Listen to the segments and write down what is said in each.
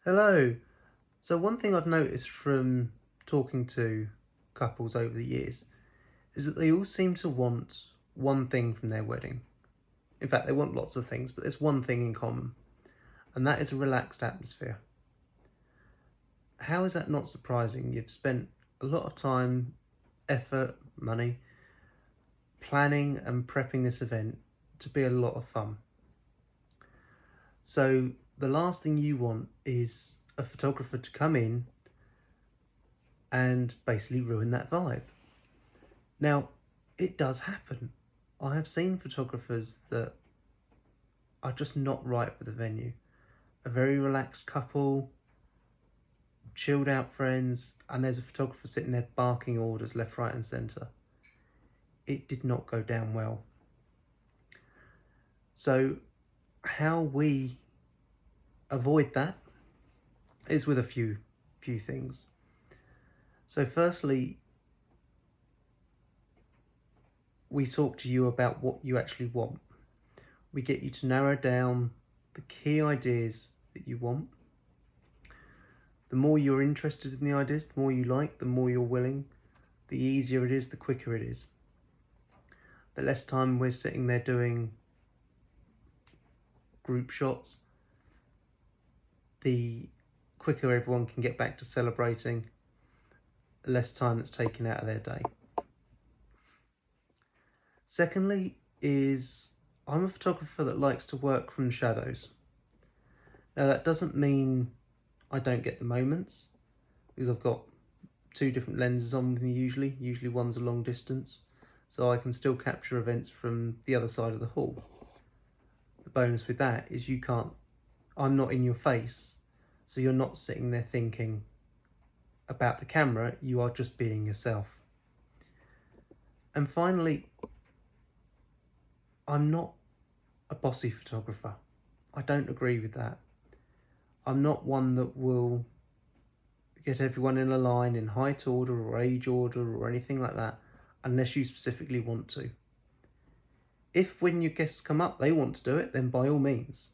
Hello. So one thing I've noticed from talking to couples over the years is that they all seem to want one thing from their wedding. In fact, they want lots of things, but there's one thing in common, and that is a relaxed atmosphere. How is that not surprising? You've spent a lot of time, effort, money, planning and prepping this event to be a lot of fun. So the last thing you want is a photographer to come in and basically ruin that vibe. Now, it does happen. I have seen photographers that are just not right for the venue. A very relaxed couple, chilled out friends, and there's a photographer sitting there barking orders left, right, and centre. It did not go down well. So, how we avoid that is with a few things. So, firstly, we talk to you about what you actually want. We get you to narrow down the key ideas that you want. The more you're interested in the ideas, the more you like, the more you're willing, the easier it is, the quicker it is. The less time we're sitting there doing group shots, the quicker everyone can get back to celebrating, the less time that's taken out of their day. Secondly is I'm a photographer that likes to work from shadows. Now that doesn't mean I don't get the moments, because I've got two different lenses on with me usually one's a long distance, so I can still capture events from the other side of the hall. The bonus with that is I'm not in your face, so you're not sitting there thinking about the camera, you are just being yourself. And finally, I'm not a bossy photographer. I don't agree with that. I'm not one that will get everyone in a line in height order or age order or anything like that, unless you specifically want to. If when your guests come up they want to do it, then by all means.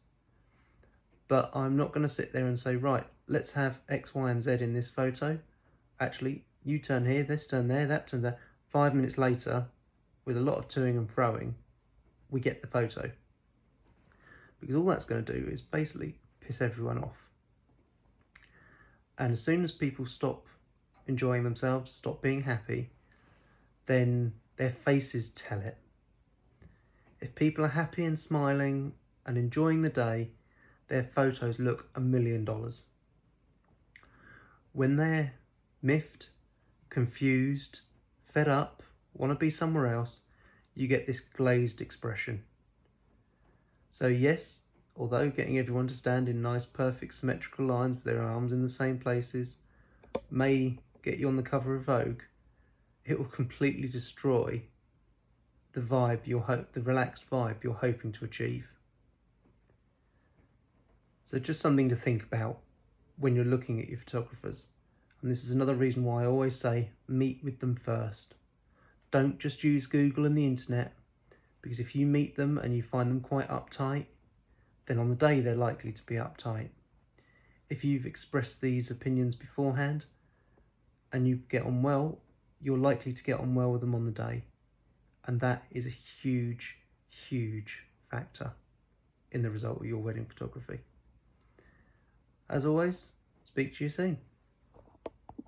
But I'm not going to sit there and say, right, let's have X, Y, and Z in this photo. Actually, you turn here, this turn there, that turn there. 5 minutes later, with a lot of toing and froing, we get the photo. Because all that's going to do is basically piss everyone off. And as soon as people stop enjoying themselves, stop being happy, then their faces tell it. If people are happy and smiling and enjoying the day, their photos look $1 million. When they're miffed, confused, fed up, want to be somewhere else, you get this glazed expression. So yes, although getting everyone to stand in nice, perfect, symmetrical lines with their arms in the same places may get you on the cover of Vogue, it will completely destroy the vibe the relaxed vibe you're hoping to achieve. So just something to think about when you're looking at your photographers. And this is another reason why I always say meet with them first. Don't just use Google and the internet, because if you meet them and you find them quite uptight, then on the day they're likely to be uptight. If you've expressed these opinions beforehand and you get on well, you're likely to get on well with them on the day. And that is a huge, huge factor in the result of your wedding photography. As always, speak to you soon.